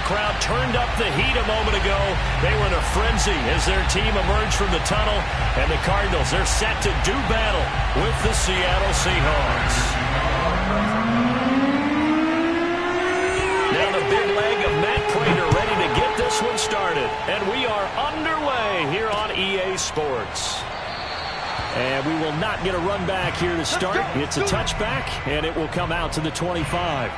crowd turned up the heat a moment ago. They were in a frenzy as their team emerged from the tunnel. And the Cardinals, they're set to do battle with the Seattle Seahawks. Now the big leg of Matt Prater ready to get this one started. And we are underway here on EA Sports. And we will not get a run back here to start. It's a touchback, and it will come out to the 25.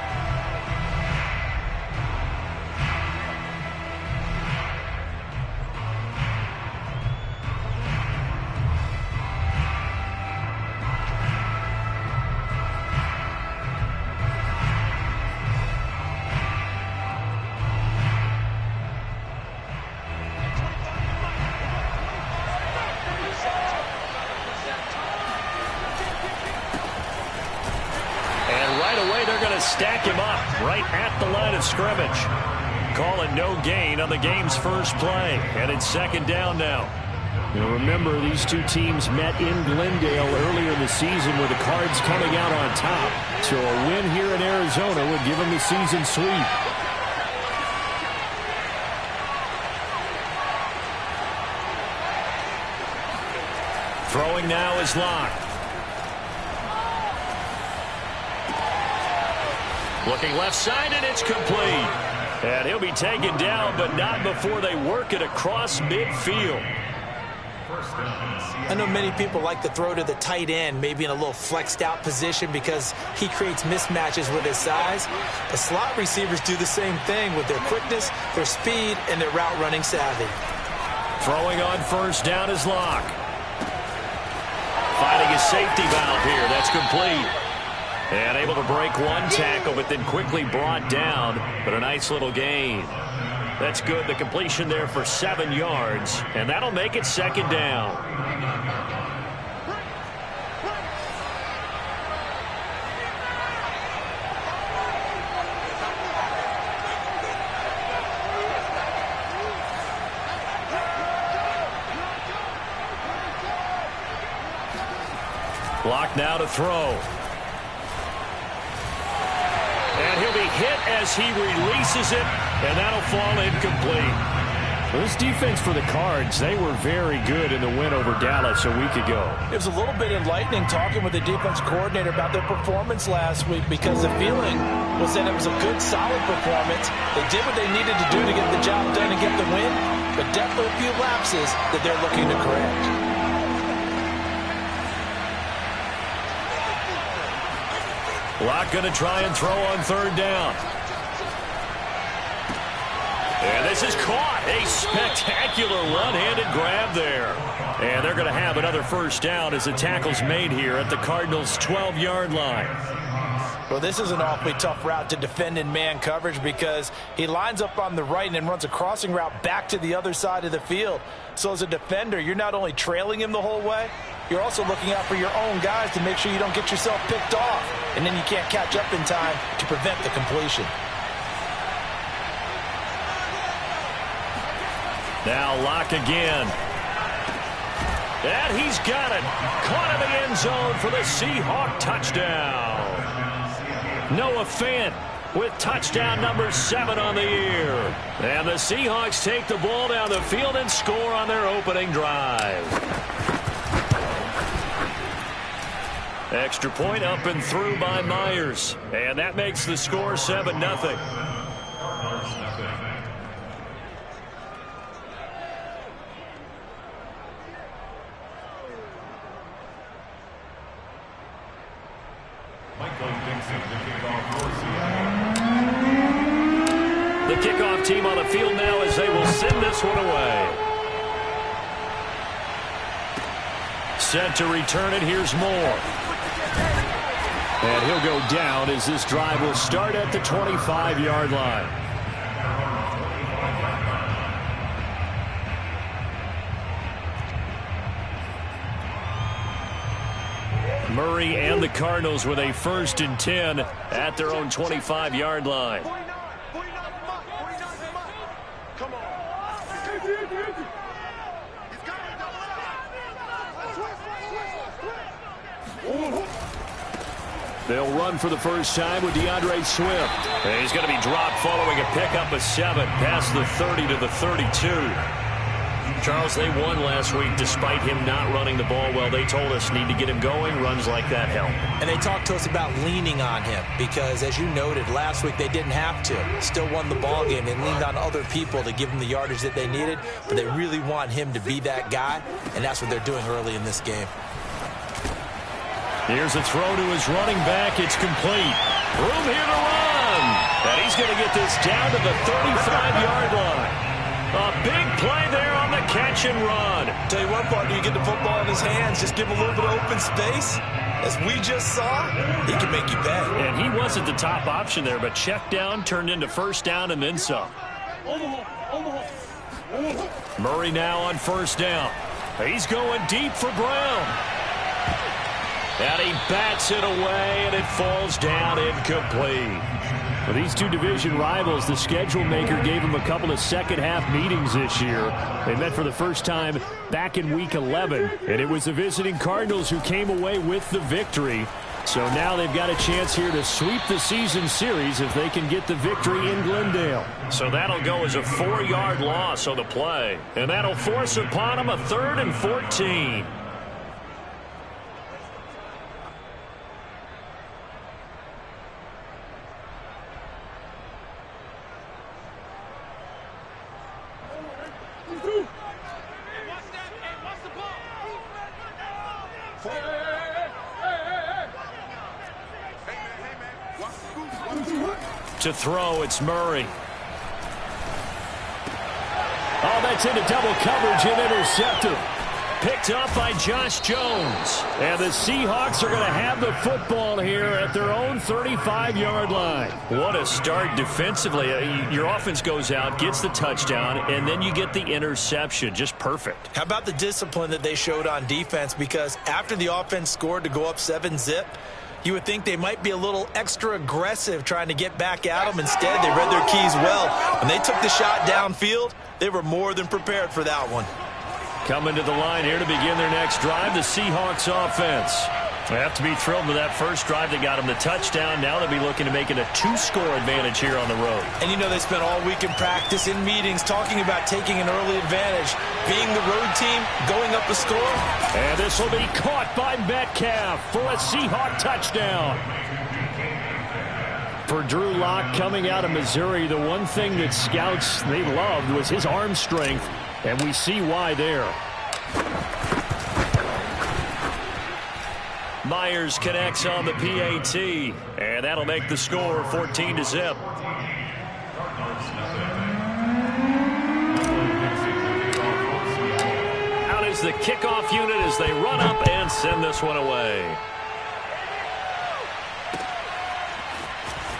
Stack him up right at the line of scrimmage. Calling no gain on the game's first play. And it's second down now. You'll remember these two teams met in Glendale earlier in the season with the Cards coming out on top. So a win here in Arizona would give them the season sweep. Throwing now is Locke. Looking left side, and it's complete. And he'll be taken down, but not before they work it across midfield. I know many people like to throw to the tight end, maybe in a little flexed out position because he creates mismatches with his size. The slot receivers do the same thing with their quickness, their speed, and their route running savvy. Throwing on first down is Locke. Finding a safety valve here. That's complete. And able to break one tackle, but then quickly brought down. But a nice little gain. That's good. The completion there for 7 yards. And that'll make it second down. Block now to throw. And he'll be hit as he releases it, and that'll fall incomplete. This defense for the Cards, they were very good in the win over Dallas a week ago. It was a little bit enlightening talking with the defense coordinator about their performance last week because the feeling was that it was a good, solid performance. They did what they needed to do to get the job done and get the win, but definitely a few lapses that they're looking to correct. Locke going to try and throw on third down. And this is caught. A spectacular one-handed grab there. And they're going to have another first down as the tackle's made here at the Cardinals' 12-yard line. Well, this is an awfully tough route to defend in man coverage because he lines up on the right and then runs a crossing route back to the other side of the field. So as a defender, you're not only trailing him the whole way, you're also looking out for your own guys to make sure you don't get yourself picked off. And then you can't catch up in time to prevent the completion. Now Locke again. And he's got it. Caught in the end zone for the Seahawk touchdown. Noah Fant with touchdown number 7 on the year. And the Seahawks take the ball down the field and score on their opening drive. Extra point up and through by Myers. And that makes the score 7-0. The kickoff team on the field now as they will send this one away. Set to return it. Here's Moore. And he'll go down as this drive will start at the 25-yard line. Murray and the Cardinals with a 1st and 10 at their own 25-yard line. They'll run for the first time with DeAndre Swift. And he's going to be dropped following a pickup of 7 past the 30 to the 32. Charles, they won last week despite him not running the ball well. They told us need to get him going. Runs like that help. And they talked to us about leaning on him because, as you noted, last week they didn't have to. Still won the ball game. They leaned on other people to give them the yardage that they needed, but they really want him to be that guy, and that's what they're doing early in this game. Here's a throw to his running back. It's complete. Room here to run. And he's going to get this down to the 35-yard line. A big play there on the catch and run. Tell you what, partner, you get the football in his hands, just give him a little bit of open space. As we just saw, he can make you pay. And he wasn't the top option there, but check down turned into first down and then some. Murray now on first down. He's going deep for Brown. And he bats it away, and it falls down incomplete. For these two division rivals, the schedule maker gave them a couple of second-half meetings this year. They met for the first time back in Week 11, and it was the visiting Cardinals who came away with the victory. So now they've got a chance here to sweep the season series if they can get the victory in Glendale. So that'll go as a 4-yard loss on the play, and that'll force upon them a 3rd and 14. To throw, it's Murray. Oh, that's into double coverage and intercepted. Picked up by Josh Jones. And the Seahawks are going to have the football here at their own 35-yard line. What a start defensively. Your offense goes out, gets the touchdown, and then you get the interception. Just perfect. How about the discipline that they showed on defense? Because after the offense scored to go up 7-zip, you would think they might be a little extra aggressive trying to get back at them. Instead, they read their keys well. When they took the shot downfield, they were more than prepared for that one. Coming to the line here to begin their next drive, the Seahawks offense. They have to be thrilled with that first drive that got them the touchdown. Now they'll be looking to make it a 2-score advantage here on the road. And you know they spent all week in practice, in meetings, talking about taking an early advantage. Being the road team, going up a score. And this will be caught by Metcalf for a Seahawk touchdown. For Drew Lock coming out of Missouri, the one thing that scouts they loved was his arm strength, and we see why there. Myers connects on the PAT, and that'll make the score 14-zip. Out is the kickoff unit as they run up and send this one away.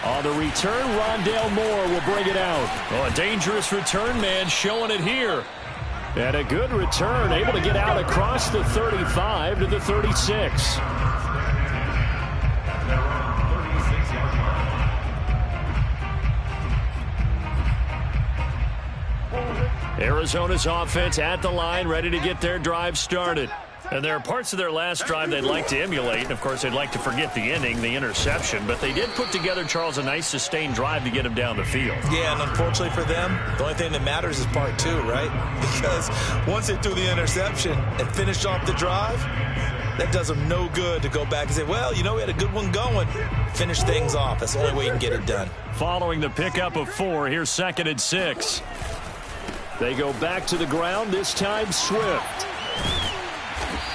On the return, Rondale Moore will bring it out. Oh, a dangerous return man showing it here. And a good return, able to get out across the 35 to the 36. Arizona's offense at the line, ready to get their drive started. And there are parts of their last drive they'd like to emulate. And, of course, they'd like to forget the ending, the interception. But they did put together, Charles, a nice sustained drive to get them down the field. Yeah, and unfortunately for them, the only thing that matters is part 2, right? Because once they threw the interception and finished off the drive, that does them no good to go back and say, well, you know, we had a good one going. Finish things off. That's the only way you can get it done. Following the pickup of 4, here's 2nd and 6. They go back to the ground, this time Swift.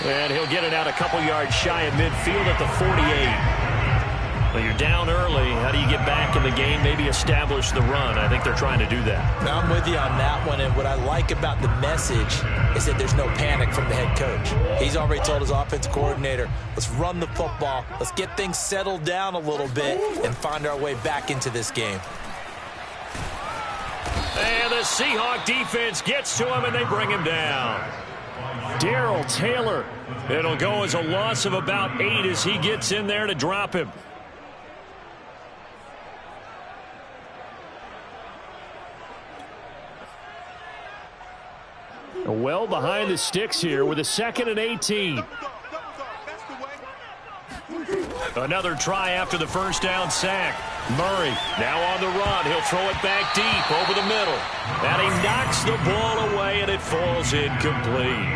And he'll get it out a couple yards shy of midfield at the 48. Well, you're down early. How do you get back in the game, maybe establish the run? I think they're trying to do that. Now, I'm with you on that one, and what I like about the message is that there's no panic from the head coach. He's already told his offensive coordinator, let's run the football, let's get things settled down a little bit and find our way back into this game. And the Seahawk defense gets to him, and they bring him down. Darrell Taylor. It'll go as a loss of about 8 as he gets in there to drop him. Well behind the sticks here with a 2nd and 18. Another try after the first down sack. Murray now on the run. He'll throw it back deep over the middle. And he knocks the ball away, and it falls incomplete.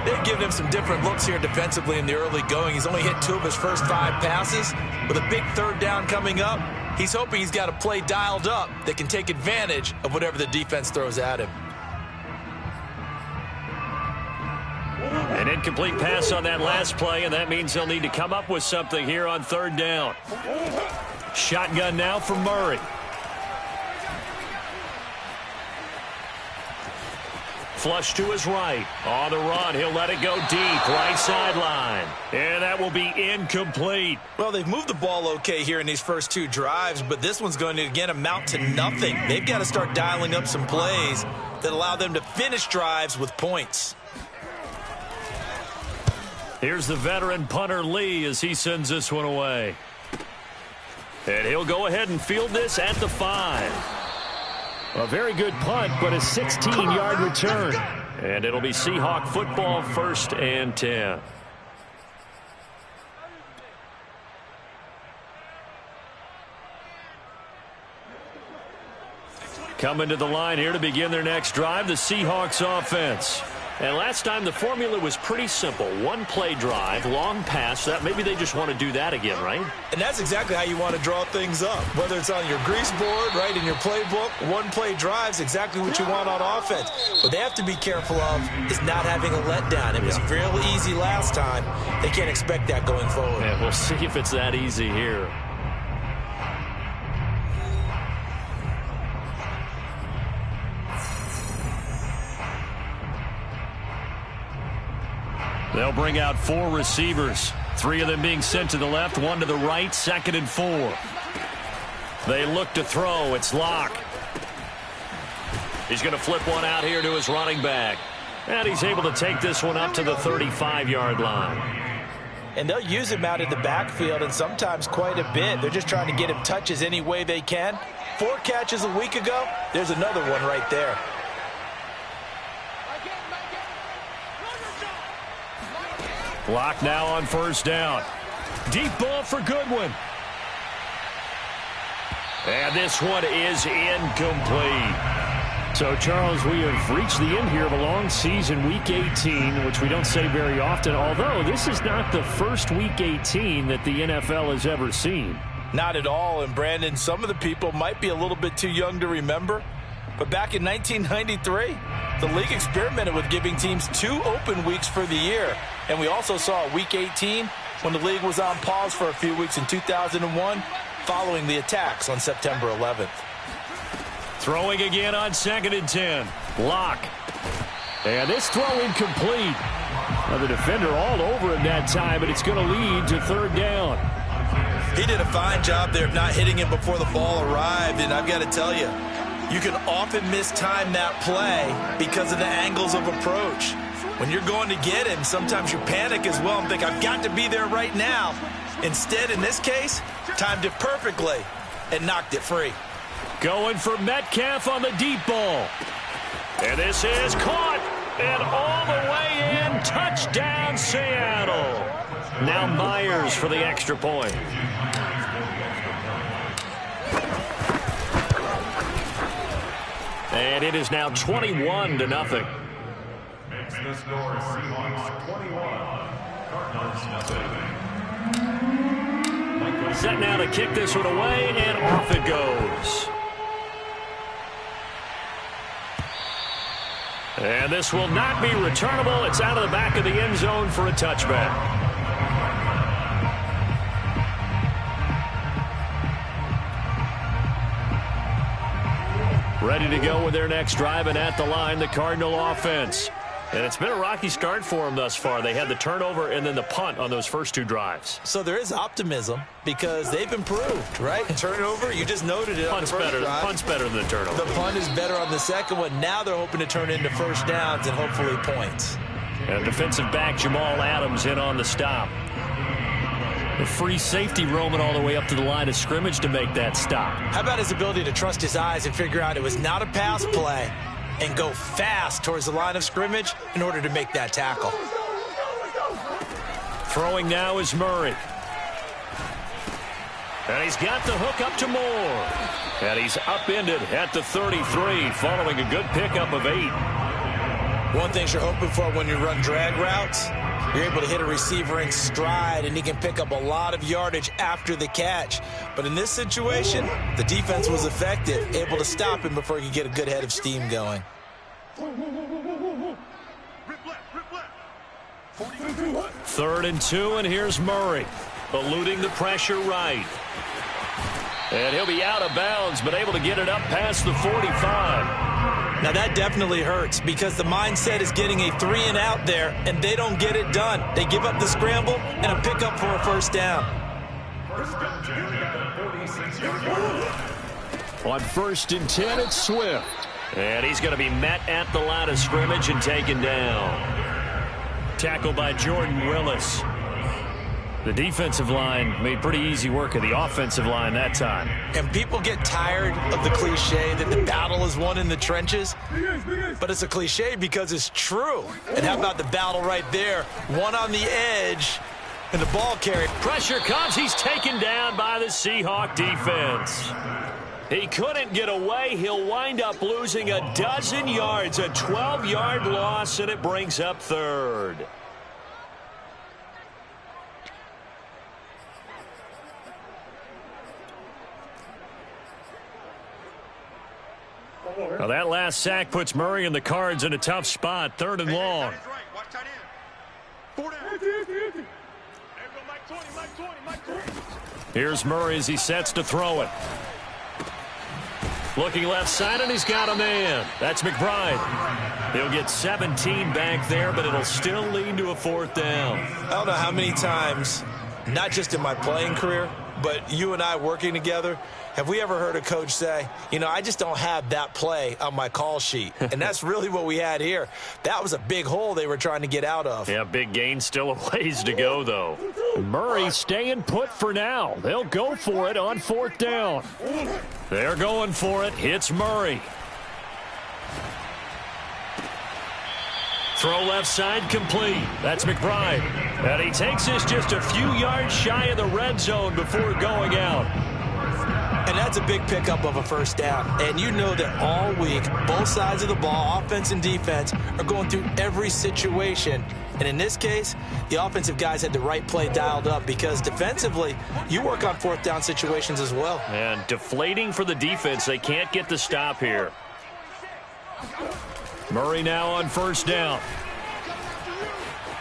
They've given him some different looks here defensively in the early going. He's only hit 2 of his first 5 passes. With a big third down coming up, he's hoping he's got a play dialed up that can take advantage of whatever the defense throws at him. An incomplete pass on that last play, and that means they'll need to come up with something here on third down. Shotgun now for Murray. Flush to his right. On the run, he'll let it go deep, right sideline. And that will be incomplete. Well, they've moved the ball okay here in these first 2 drives, but this one's going to, again, amount to nothing. They've got to start dialing up some plays that allow them to finish drives with points. Here's the veteran punter Lee as he sends this one away. And he'll go ahead and field this at the 5. A very good punt, but a 16-yard return. And it'll be Seahawk football, 1st and 10. Coming to the line here to begin their next drive, the Seahawks offense. And last time the formula was pretty simple. 1-play drive, long pass. That maybe they just want to do that again, right? And that's exactly how you want to draw things up. Whether it's on your grease board, right, in your playbook, 1-play drive's exactly what you want on offense. What they have to be careful of is not having a letdown. It was real easy last time. They can't expect that going forward. And we'll see if it's that easy here. They'll bring out 4 receivers. 3 of them being sent to the left, 1 to the right, 2nd and 4. They look to throw. It's Locke. He's going to flip one out here to his running back. And he's able to take this one up to the 35-yard line. And they'll use him out in the backfield, and sometimes quite a bit. They're just trying to get him touches any way they can. 4 catches a week ago. There's another one right there. Locke now on first down. Deep ball for Goodwin. And this one is incomplete. So, Charles, we have reached the end here of a long season, Week 18, which we don't say very often, although this is not the first Week 18 that the NFL has ever seen. Not at all, and Brandon, some of the people might be a little bit too young to remember, but back in 1993, the league experimented with giving teams 2 open weeks for the year. And we also saw Week 18 when the league was on pause for a few weeks in 2001 following the attacks on September 11th. Throwing again on 2nd and 10. Locke. And this throw incomplete. Now the defender all over him that time, but it's going to lead to 3rd down. He did a fine job there of not hitting him before the ball arrived, and I've got to tell you, you can often mistime that play because of the angles of approach. When you're going to get him, sometimes you panic as well and think, I've got to be there right now. Instead, in this case, timed it perfectly and knocked it free. Going for Metcalf on the deep ball. And this is caught. And all the way in. Touchdown, Seattle. Now Myers for the extra point. And it is now 21-0. Makes the score Seahawks 21, Cardinals nothing. Set now to kick this one away, and off it goes. And this will not be returnable. It's out of the back of the end zone for a touchback. Ready to go with their next drive, and at the line, the Cardinal offense. And it's been a rocky start for them thus far. They had the turnover and then the punt on those first 2 drives. So there is optimism because they've improved, right? Turnover, you just noted it on the first drive. Punt's better than the turnover. The punt is better on the second one. Now they're hoping to turn into first downs and hopefully points. And defensive back Jamal Adams in on the stop. The free safety roaming all the way up to the line of scrimmage to make that stop. How about his ability to trust his eyes and figure out it was not a pass play and go fast towards the line of scrimmage in order to make that tackle. Throwing now is Murray. And he's got the hook up to Moore. And he's upended at the 33 following a good pickup of 8. One thing you're hoping for when you run drag routes, you're able to hit a receiver in stride, and he can pick up a lot of yardage after the catch. But in this situation, the defense was effective, able to stop him before he could get a good head of steam going. Third and 2, and here's Murray, eluding the pressure right. And he'll be out of bounds, but able to get it up past the 45. Now that definitely hurts because the mindset is getting a 3-and-out there, and they don't get it done. They give up the scramble and a pickup for a first down. On 1st and 10, it's Swift. And he's going to be met at the line of scrimmage and taken down. Tackled by Jordan Willis. The defensive line made pretty easy work of the offensive line that time. And people get tired of the cliche that the battle is won in the trenches. But it's a cliche because it's true. And how about the battle right there? One on the edge and the ball carry. Pressure comes. He's taken down by the Seahawk defense. He couldn't get away. He'll wind up losing a dozen yards, a 12-yard loss, and it brings up 3rd. Now that last sack puts Murray and the Cards in a tough spot. 3rd and long. Here's Murray as he sets to throw it. Looking left side, and he's got a man. That's McBride. He'll get 17 back there, but it'll still lead to a 4th down. I don't know how many times, not just in my playing career, but you and I working together, have we ever heard a coach say, you know, I just don't have that play on my call sheet? And that's really what we had here. That was a big hole they were trying to get out of. Yeah, big gain, still a ways to go, though. Murray staying put for now. They'll go for it on 4th down. They're going for it. It's Murray. Throw left side complete. That's McBride. And he takes this just a few yards shy of the red zone before going out. And that's a big pickup of a first down. And you know that all week, both sides of the ball, offense and defense, are going through every situation. And in this case, the offensive guys had the right play dialed up because defensively, you work on 4th down situations as well. And deflating for the defense. They can't get the stop here. Murray now on 1st down.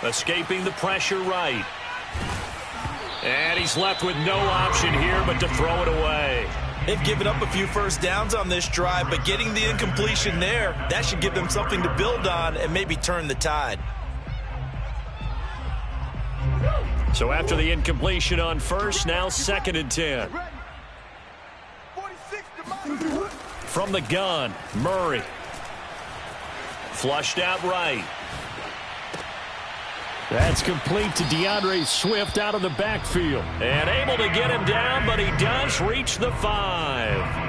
Escaping the pressure right. And he's left with no option here but to throw it away. They've given up a few first downs on this drive, but getting the incompletion there, that should give them something to build on and maybe turn the tide. So after the incompletion on 1st, now 2nd and 10. From the gun, Murray. Flushed out right. That's complete to DeAndre Swift out of the backfield. And able to get him down, but he does reach the 5.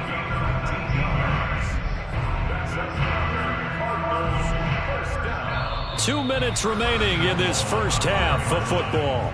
2 minutes remaining in this first half of football.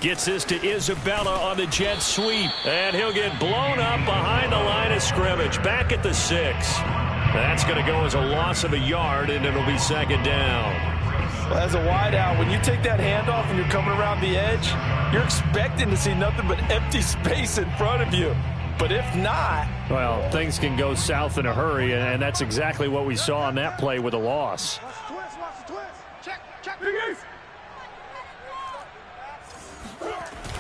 Gets this to Isabella on the jet sweep. And he'll get blown up behind the line of scrimmage. Back at the 6. That's going to go as a loss of a yard, and it'll be 2nd down. Well, as a wideout, when you take that handoff and you're coming around the edge, you're expecting to see nothing but empty space in front of you. But if not... well, things can go south in a hurry, and that's exactly what we saw on that play with a loss.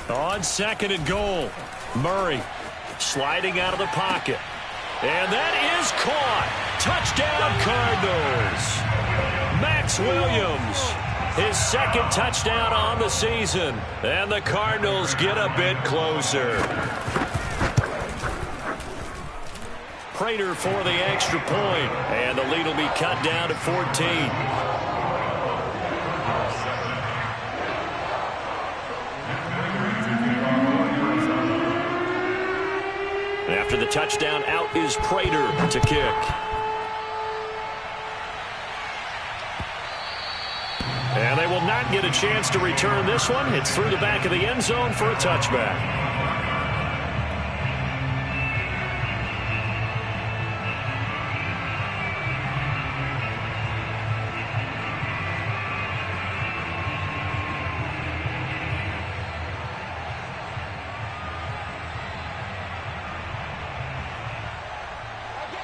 On 2nd and goal, Murray sliding out of the pocket. And that is caught. Touchdown, Cardinals. Max Williams, his 2nd touchdown on the season. And the Cardinals get a bit closer. Prater for the extra point. And the lead will be cut down to 14. After the touchdown, out is Prater to kick. And they will not get a chance to return this one. It's through the back of the end zone for a touchback.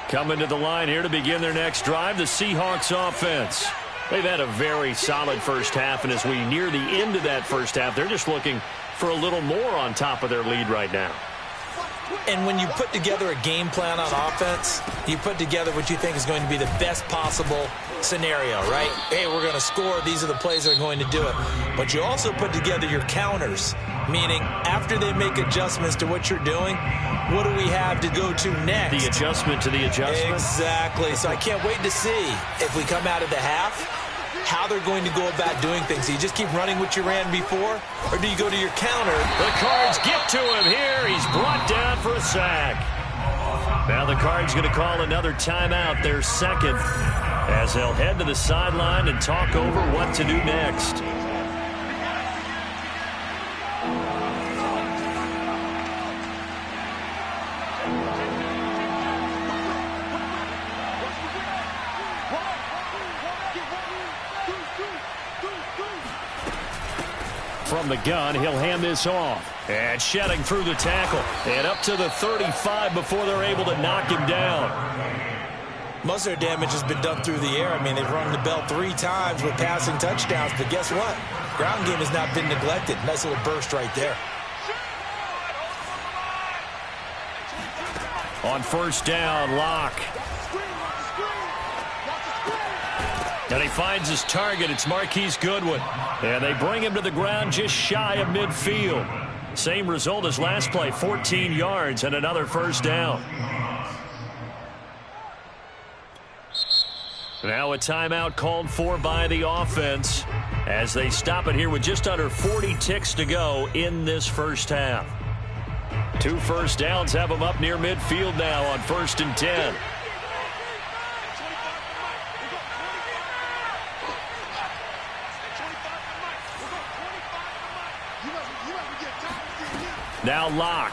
Coming to the line here to begin their next drive, the Seahawks offense. They've had a very solid first half, and as we near the end of that first half, they're just looking for a little more on top of their lead right now. And when you put together a game plan on offense, you put together what you think is going to be the best possible scenario, right? Hey, we're going to score. These are the plays that are going to do it. But you also put together your counters, meaning after they make adjustments to what you're doing, what do we have to go to next? The adjustment to the adjustment? Exactly. So I can't wait to see if we come out of the half, how they're going to go about doing things. Do you just keep running what you ran before, or do you go to your counter? The Cards get to him here. He's brought down for a sack. Now the Cards going to call another timeout, their second, as they'll head to the sideline and talk over what to do next. From the gun, he'll hand this off. And shedding through the tackle. And up to the 35 before they're able to knock him down. Most of their damage has been done through the air. I mean, they've rung the bell 3 times with passing touchdowns. But guess what? Ground game has not been neglected. Nice little burst right there. On first down, Locke. And he finds his target. It's Marquise Goodwin. And they bring him to the ground just shy of midfield. Same result as last play, 14 yards and another first down. Now a timeout called for by the offense as they stop it here with just under 40 ticks to go in this first half. 2 first downs have them up near midfield now on 1st and 10. Now Locke.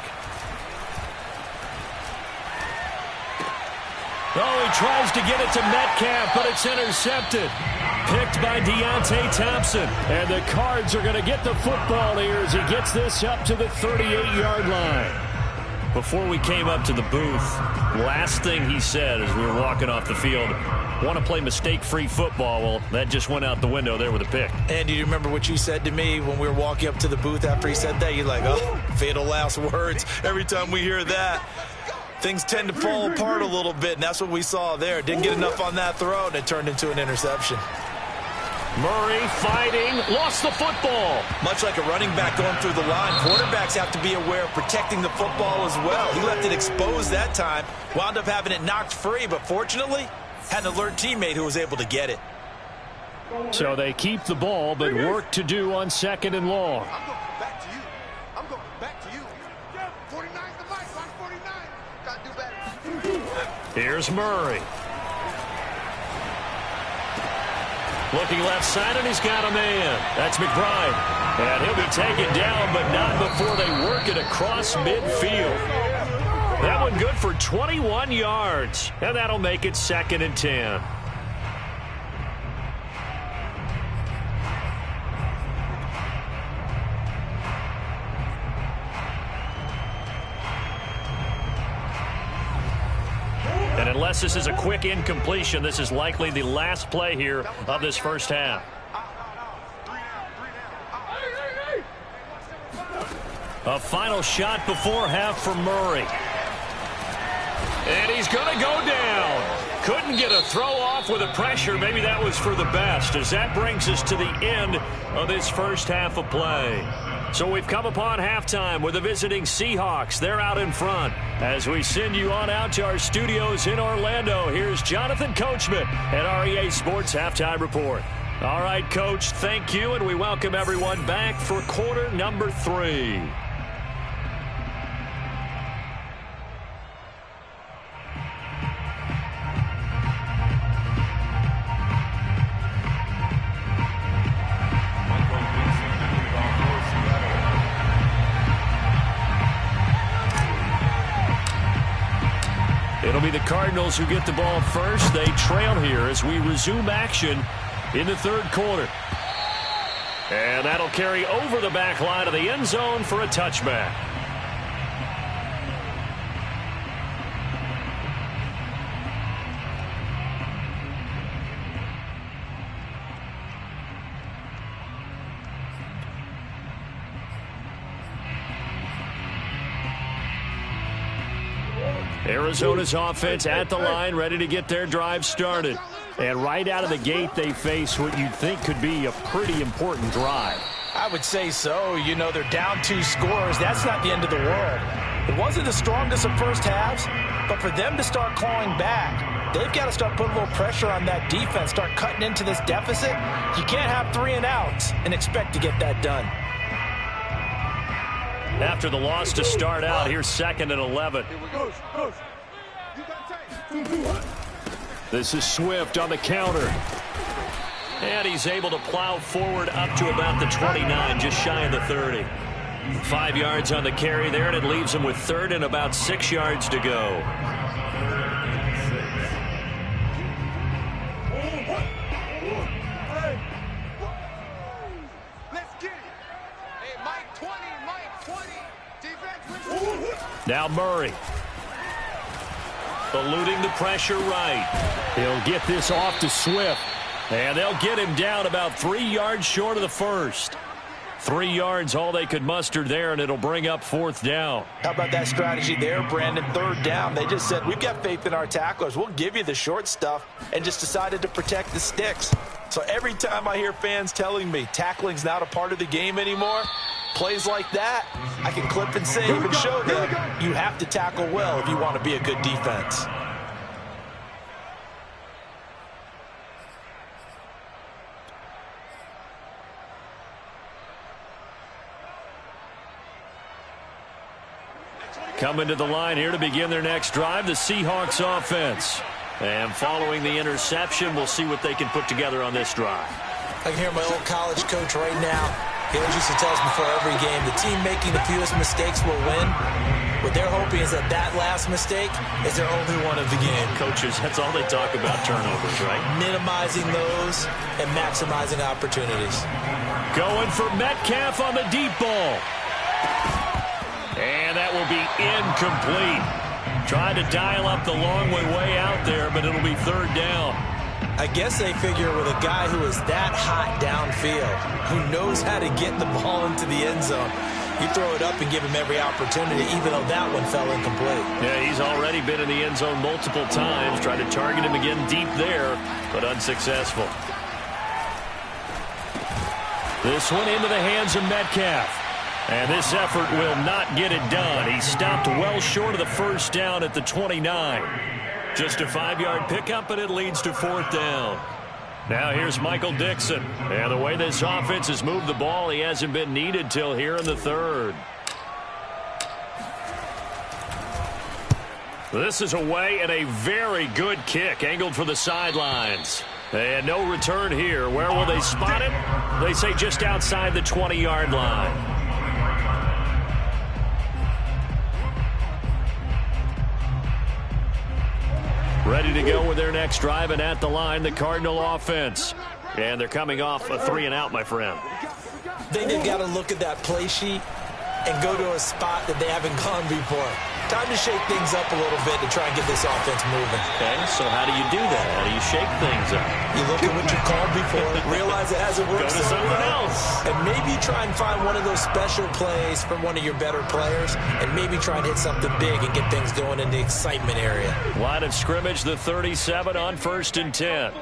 Oh, he tries to get it to Metcalf, but it's intercepted. Picked by Deontay Thompson. And the Cards are going to get the football here as he gets this up to the 38-yard line. Before we came up to the booth, last thing he said as we were walking off the field, want to play mistake-free football. Well, that just went out the window there with a pick. And do you remember what you said to me when we were walking up to the booth after he said that? You're like, oh, fatal last words. Every time we hear that, things tend to fall apart a little bit, and that's what we saw there. Didn't get enough on that throw, and it turned into an interception. Murray fighting, lost the football. Much like a running back going through the line, quarterbacks have to be aware of protecting the football as well. He left it exposed that time, wound up having it knocked free, but fortunately, had an alert teammate who was able to get it. So they keep the ball, but work to do on 2nd and long. I'm going back to you. I'm going back to you. 49's the mic, line 49. Got to do better. Here's Murray. Looking left side, and he's got a man. That's McBride. And he'll be taken down, but not before they work it across midfield. That one good for 21 yards. And that'll make it 2nd and 10. And unless this is a quick incompletion, this is likely the last play here of this first half. A final shot before half for Murray. And he's going to go down. Couldn't get a throw off with the pressure. Maybe that was for the best, as that brings us to the end of this first half of play. So we've come upon halftime with the visiting Seahawks. They're out in front. As we send you on out to our studios in Orlando, here's Jonathan Coachman at REA Sports Halftime Report. All right, Coach, thank you, and we welcome everyone back for quarter number 3. It'll be the Cardinals who get the ball first. They trail here as we resume action in the third quarter. And that'll carry over the back line of the end zone for a touchback. Arizona's offense at the line, ready to get their drive started. And right out of the gate, they face what you'd think could be a pretty important drive. I would say so. You know, they're down 2 scores. That's not the end of the world. It wasn't the strongest of first halves, but for them to start clawing back, they've got to start putting a little pressure on that defense, start cutting into this deficit. You can't have 3 and outs and expect to get that done. After the loss to start out, here's 2nd and 11. This is Swift on the counter. And he's able to plow forward up to about the 29, just shy of the 30. 5 yards on the carry there, and it leaves him with 3rd and about 6 yards to go. Now Murray. Eluding the pressure right. He'll get this off to Swift. And they'll get him down about 3 yards short of the first. 3 yards all they could muster there, and it'll bring up 4th down. How about that strategy there, Brandon? 3rd down. They just said, we've got faith in our tacklers. We'll give you the short stuff, and just decided to protect the sticks. So every time I hear fans telling me tackling's not a part of the game anymore, plays like that, I can clip and save and show them you have to tackle well if you want to be a good defense. Coming to the line here to begin their next drive, the Seahawks offense. And following the interception, we'll see what they can put together on this drive. I can hear my old college coach right now. He always used to tell us before every game, the team making the fewest mistakes will win. What they're hoping is that last mistake is their only one of the game. Coaches, that's all they talk about, turnovers, right? Minimizing those and maximizing opportunities. Going for Metcalf on the deep ball. And that will be incomplete. Trying to dial up the long way out there, but it'll be 3rd down. I guess they figure with a guy who is that hot downfield, who knows how to get the ball into the end zone, you throw it up and give him every opportunity, even though that one fell incomplete. Yeah, he's already been in the end zone multiple times. Tried to target him again deep there, but unsuccessful. This one into the hands of Metcalf. And this effort will not get it done. He stopped well short of the 1st down at the 29. Just a 5-yard pickup, and it leads to 4th down. Now here's Michael Dixon. And the way this offense has moved the ball, he hasn't been needed till here in the 3rd. This is away and a very good kick, angled for the sidelines. And no return here. Where will they spot it? They say just outside the 20-yard line. Ready to go with their next drive, and at the line, the Cardinal offense. And they're coming off a 3-and-out, my friend. I think they've got to look at that play sheet and go to a spot that they haven't gone before. Time to shake things up a little bit to try and get this offense moving. Okay, so how do you do that? How do you shake things up? You look at what you called before, realize it hasn't worked so something well, else, and maybe try and find one of those special plays from one of your better players, and maybe try and hit something big and get things going in the excitement area. Line of scrimmage, the 37 on 1st and 10.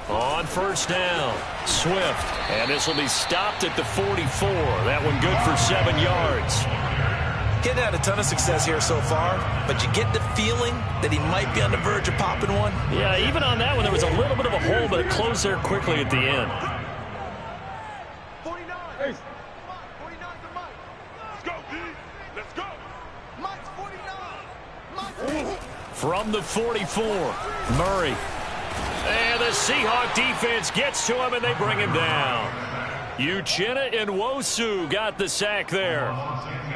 On 1st down, Swift, and this will be stopped at the 44. That one good for 7 yards. Getting had a ton of success here so far, but you get the feeling that he might be on the verge of popping one. Yeah, even on that one, there was a little bit of a hole, but it closed there quickly at the end. 49. 49 to Mike. Let's go, D. Let's go. Mike's 49. From the 44, Murray. And the Seahawk defense gets to him, and they bring him down. Uchenna Nwosu got the sack there.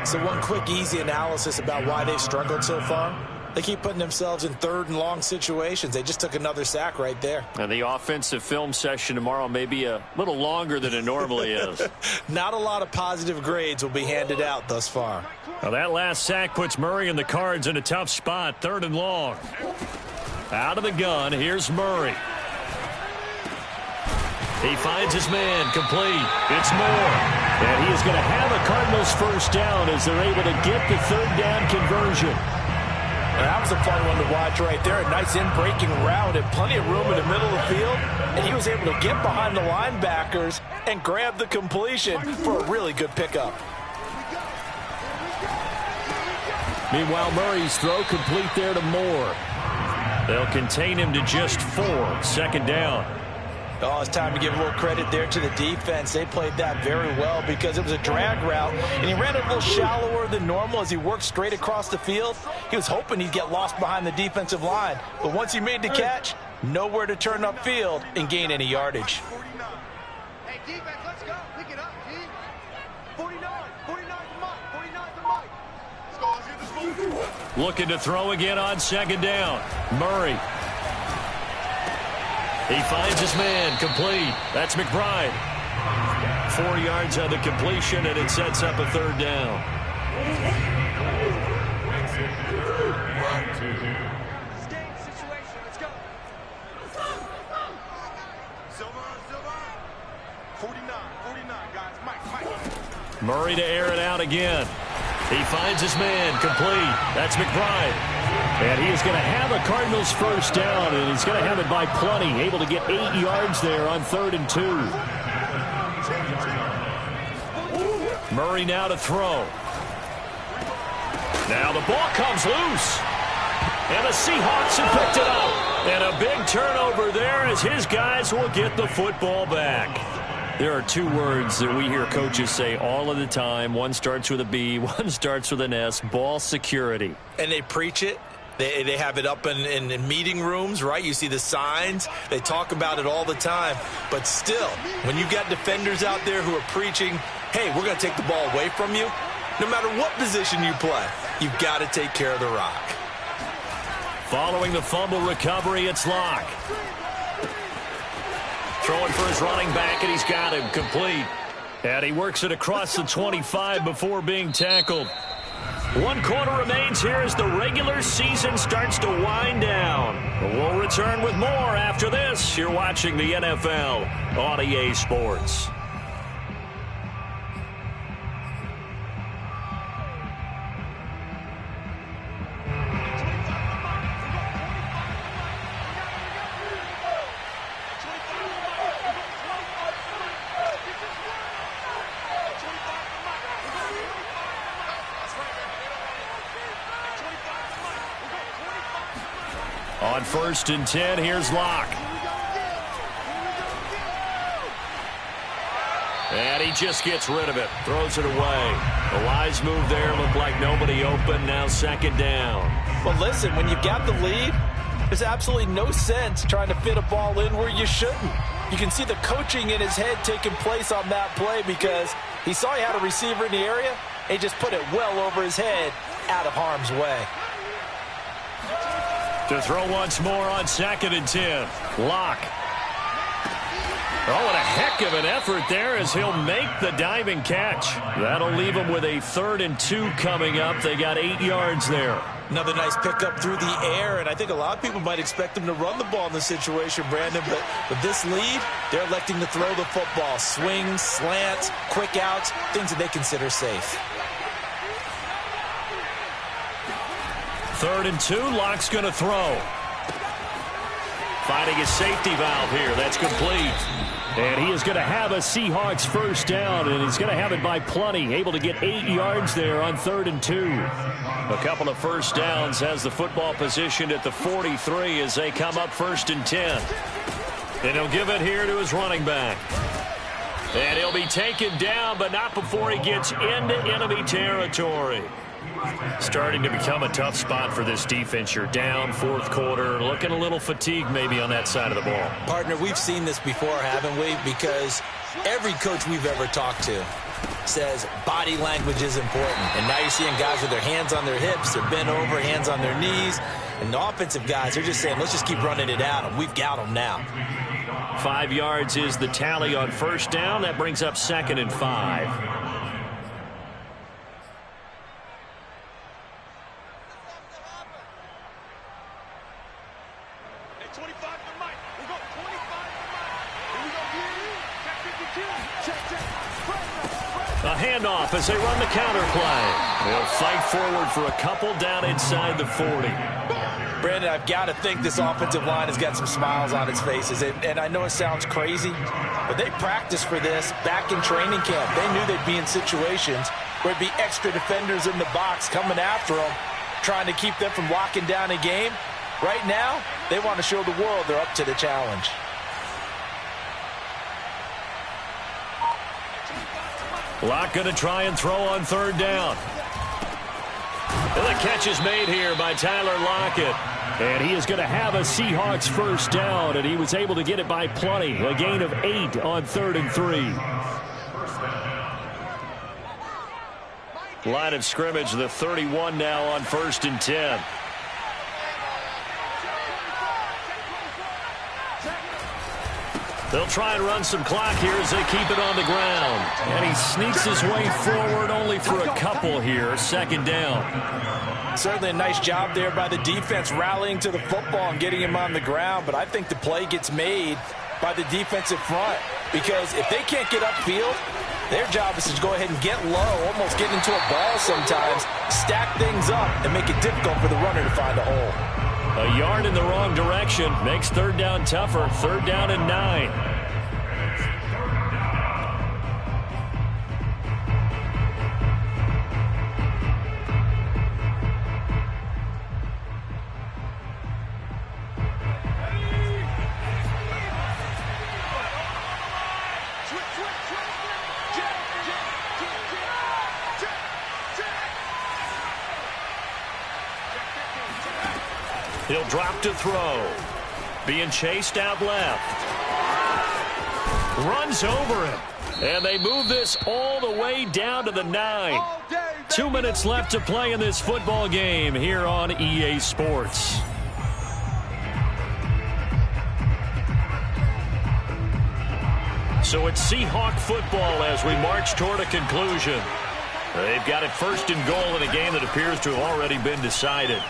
So one quick, easy analysis about why they've struggled so far. They keep putting themselves in 3rd and long situations. They just took another sack right there. And the offensive film session tomorrow may be a little longer than it normally is. Not a lot of positive grades will be handed out thus far. Well, that last sack puts Murray and the Cards in a tough spot. 3rd and long. Out of the gun, here's Murray. He finds his man, complete. It's Moore. And he is going to have a Cardinals first down as they're able to get the 3rd down conversion. That was a fun one to watch right there. A nice in-breaking route and plenty of room in the middle of the field. And he was able to get behind the linebackers and grab the completion for a really good pickup. Meanwhile, Murray's throw complete there to Moore. They'll contain him to just 4. 2nd down. Oh, it's time to give a little credit there to the defense. They played that very well because it was a drag route, and he ran it a little shallower than normal as he worked straight across the field. He was hoping he'd get lost behind the defensive line, but once he made the catch, nowhere to turn upfield and gain any yardage. Hey, defense, let's go. Pick it up, G. 49 the mic, 49 the mic. Let's go, let's get this move. Looking to throw again on 2nd down. Murray. He finds his man, complete. That's McBride. 4 yards on the completion, and it sets up a 3rd down. Game situation, let's go. Silva. 49, guys. Mike. Murray to air it out again. He finds his man, complete. That's McBride. And he is going to have a Cardinals first down, and he's going to have it by plenty. Able to get 8 yards there on 3rd and 2. Murray now to throw. Now the ball comes loose. And the Seahawks have picked it up. And a big turnover there as his guys will get the football back. There are 2 words that we hear coaches say all of the time. One starts with a B, one starts with an S. Ball security. And they preach it. They have it up in meeting rooms, right? You see the signs. They talk about it all the time. But still, when you've got defenders out there who are preaching, hey, we're going to take the ball away from you, no matter what position you play, you've got to take care of the rock. Following the fumble recovery, it's Locke. Throwing for his running back, and he's got him complete. And he works it across the 25 before being tackled. 1 quarter remains here as the regular season starts to wind down. We'll return with more after this. You're watching the NFL on EA Sports. On 1st and 10, here's Locke. And he just gets rid of it. Throws it away. A wise move there. Looked like nobody open. Now 2nd down. Well, listen, when you've got the lead, there's absolutely no sense trying to fit a ball in where you shouldn't. You can see the coaching in his head taking place on that play because he saw he had a receiver in the area. He just put it well over his head, out of harm's way. To throw once more on 2nd and 10. Locke. Oh, and a heck of an effort there as he'll make the diving catch. That'll leave him with a 3rd and 2 coming up. They got 8 yards there. Another nice pickup through the air, and I think a lot of people might expect him to run the ball in this situation, Brandon, but with this lead, they're electing to throw the football. Swings, slants, quick outs, things that they consider safe. 3rd and 2, Locke's going to throw. Finding his safety valve here. That's complete. And he is going to have a Seahawks first down, and he's going to have it by plenty. Able to get 8 yards there on 3rd and 2. A couple of first downs, has the football positioned at the 43 as they come up 1st and 10. And he'll give it here to his running back. And he'll be taken down, but not before he gets into enemy territory. Starting to become a tough spot for this defense. You're down 4th quarter, looking a little fatigued maybe on that side of the ball. Partner, we've seen this before, haven't we? Because Every coach we've ever talked to says body language is important. And now you're seeing guys with their hands on their hips, they're bent over, hands on their knees. And the offensive guys are just saying, let's just keep running it at them. We've got them now. 5 yards is the tally on first down. That brings up 2nd and 5. A handoff as they run the counter play. They'll fight forward for a couple down inside the 40. Brandon, I've got to think this offensive line has got some smiles on its faces. And I know it sounds crazy, but they practiced for this back in training camp. They knew they'd be in situations where it'd be extra defenders in the box coming after them, trying to keep them from locking down a game. Right now, they want to show the world they're up to the challenge. Locke going to try and throw on 3rd down. And the catch is made here by Tyler Lockett. And he is going to have a Seahawks first down, and he was able to get it by plenty. A gain of 8 on 3rd and 3. Line of scrimmage, the 31 now on 1st and 10. They'll try and run some clock here as they keep it on the ground. And he sneaks his way forward only for a couple here. 2nd down. Certainly a nice job there by the defense rallying to the football and getting him on the ground. But I think the play gets made by the defensive front. Because if they can't get upfield, their job is to go ahead and get low, almost get into a ball sometimes, stack things up, and make it difficult for the runner to find a hole. A yard in the wrong direction makes 3rd down tougher. 3rd down and 9. He'll drop to throw. Being chased out left. Runs over him. And they move this all the way down to the 9. 2 minutes left to play in this football game here on EA Sports. So it's Seahawk football as we march toward a conclusion. They've got it 1st and goal in a game that appears to have already been decided.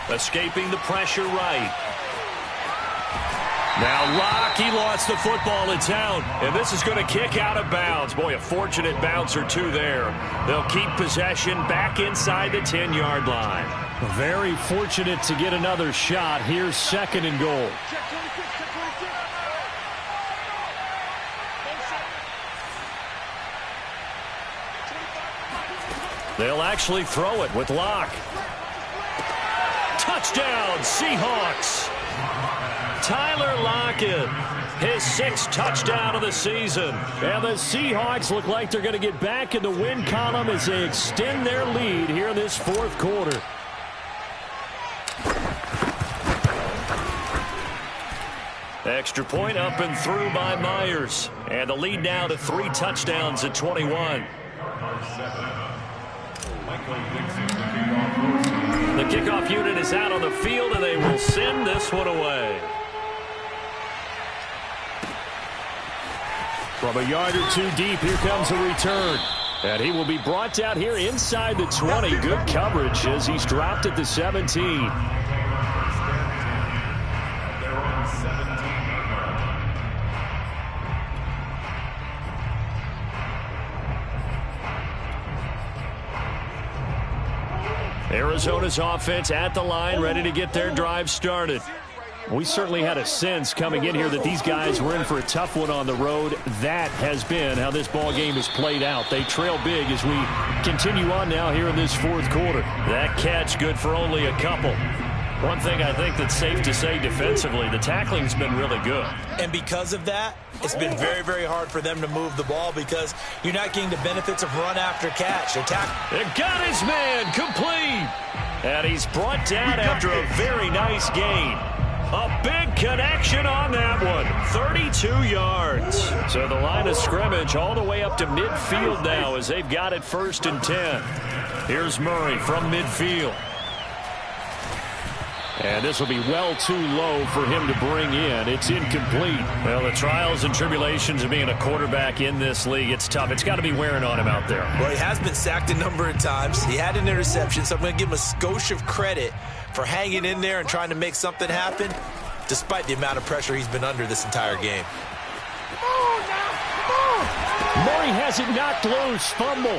Escaping the pressure right. Now Locke, he lost the football. It's out, and this is going to kick out of bounds. Boy, a fortunate bounce or two there. They'll keep possession back inside the 10-yard line. Very fortunate to get another shot. Here's 2nd and goal. They'll actually throw it with Locke. Touchdown, Seahawks. Tyler Lockett, his 6th touchdown of the season. And the Seahawks look like they're going to get back in the win column as they extend their lead here in this 4th quarter. Extra point up and through by Myers. And the lead now to 3 touchdowns at 21. The kickoff unit is out on the field, and they will send this one away. From a yard or 2 deep, here comes a return. And he will be brought down here inside the 20. Good coverage as he's dropped at the 17. Arizona's offense at the line, ready to get their drive started. We certainly had a sense coming in here that these guys were in for a tough one on the road. That has been how this ball game has played out. They trail big as we continue on now here in this 4th quarter. That catch good for only a couple. One thing I think that's safe to say defensively, the tackling's been really good. And because of that, it's been very, very hard for them to move the ball because you're not getting the benefits of run after catch. They got his man complete. And he's brought down after a very nice gain. A big connection on that one. 32 yards. So the line of scrimmage all the way up to midfield now as they've got it 1st and 10. Here's Murray from midfield. And this will be well too low for him to bring in. It's incomplete. Well, the trials and tribulations of being a quarterback in this league, it's tough. It's got to be wearing on him out there. Well, he has been sacked a number of times. He had an interception, so I'm going to give him a skosh of credit for hanging in there and trying to make something happen, despite the amount of pressure he's been under this entire game. Murray has it knocked loose. Fumble.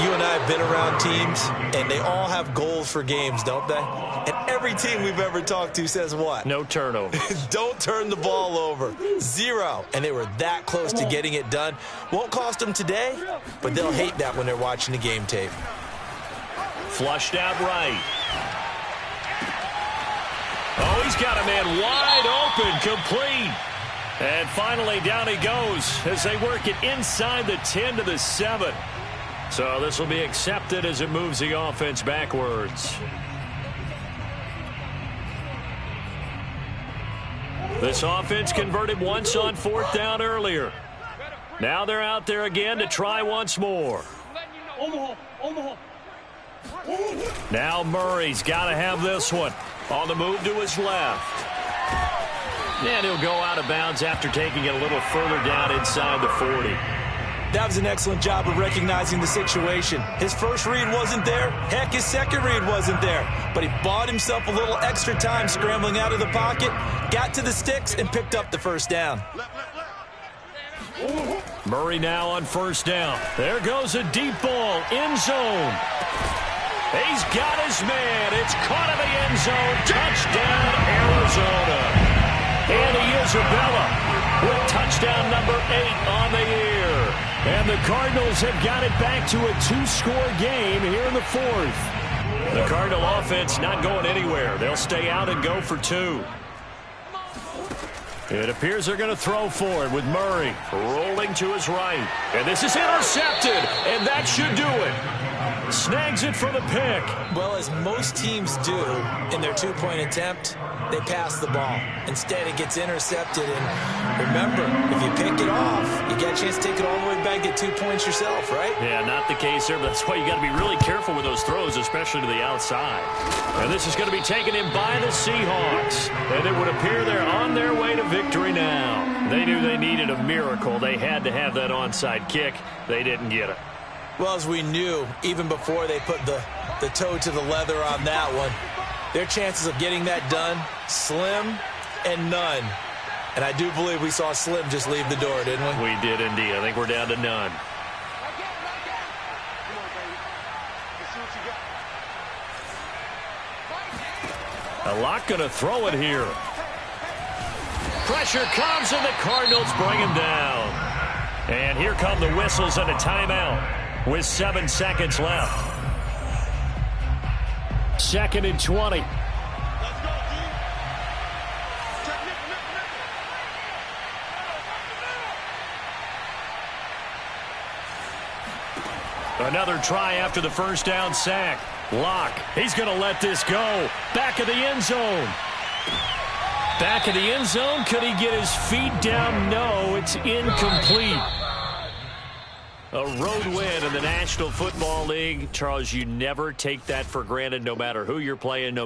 You and I have been around teams, and they all have goals for games, don't they? And every team we've ever talked to says what? No turnover. Don't turn the ball over. 0. And they were that close to getting it done. Won't cost them today, but they'll hate that when they're watching the game tape. Flushed out right. Oh, he's got a man wide open, complete. And finally down he goes as they work it inside the 10 to the 7. So this will be accepted as it moves the offense backwards. This offense converted once on 4th down earlier. Now they're out there again to try once more. Now Murray's got to have this one. On the move to his left. And he'll go out of bounds after taking it a little further down inside the 40. That was an excellent job of recognizing the situation. His first read wasn't there. Heck, his second read wasn't there. But he bought himself a little extra time scrambling out of the pocket, got to the sticks, and picked up the 1st down. Murray now on 1st down. There goes a deep ball, end zone. He's got his man. It's caught in the end zone. Touchdown, Arizona. And Isabella with touchdown number 8 on the year. And the Cardinals have got it back to a 2-score game here in the 4th. The Cardinal offense not going anywhere. They'll stay out and go for 2. It appears they're going to throw for it with Murray rolling to his right. And this is intercepted, and that should do it. Snags it for the pick. Well, as most teams do in their 2-point attempt, they pass the ball. Instead, it gets intercepted. And remember, if you pick it off, you get a chance to take it all the way back, get 2 points yourself, right? Yeah, not the case there, but that's why you got to be really careful with those throws, especially to the outside. And this is going to be taken in by the Seahawks. And it would appear they're on their way to victory now. They knew they needed a miracle. They had to have that onside kick. They didn't get it. Well, as we knew, even before they put the toe to the leather on that one, their chances of getting that done, slim and none. And I do believe we saw Slim just leave the door, didn't we? We did indeed. I think we're down to none. A lot going to throw it here. Pressure comes and the Cardinals bring him down. And here come the whistles and a timeout with 7 seconds left. 2nd and 20. Another try after the 1st down sack. Locke, he's going to let this go. Back of the end zone. Back of the end zone. Could he get his feet down? No, it's incomplete. A road win in the National Football League. Charles, you never take that for granted no matter who you're playing.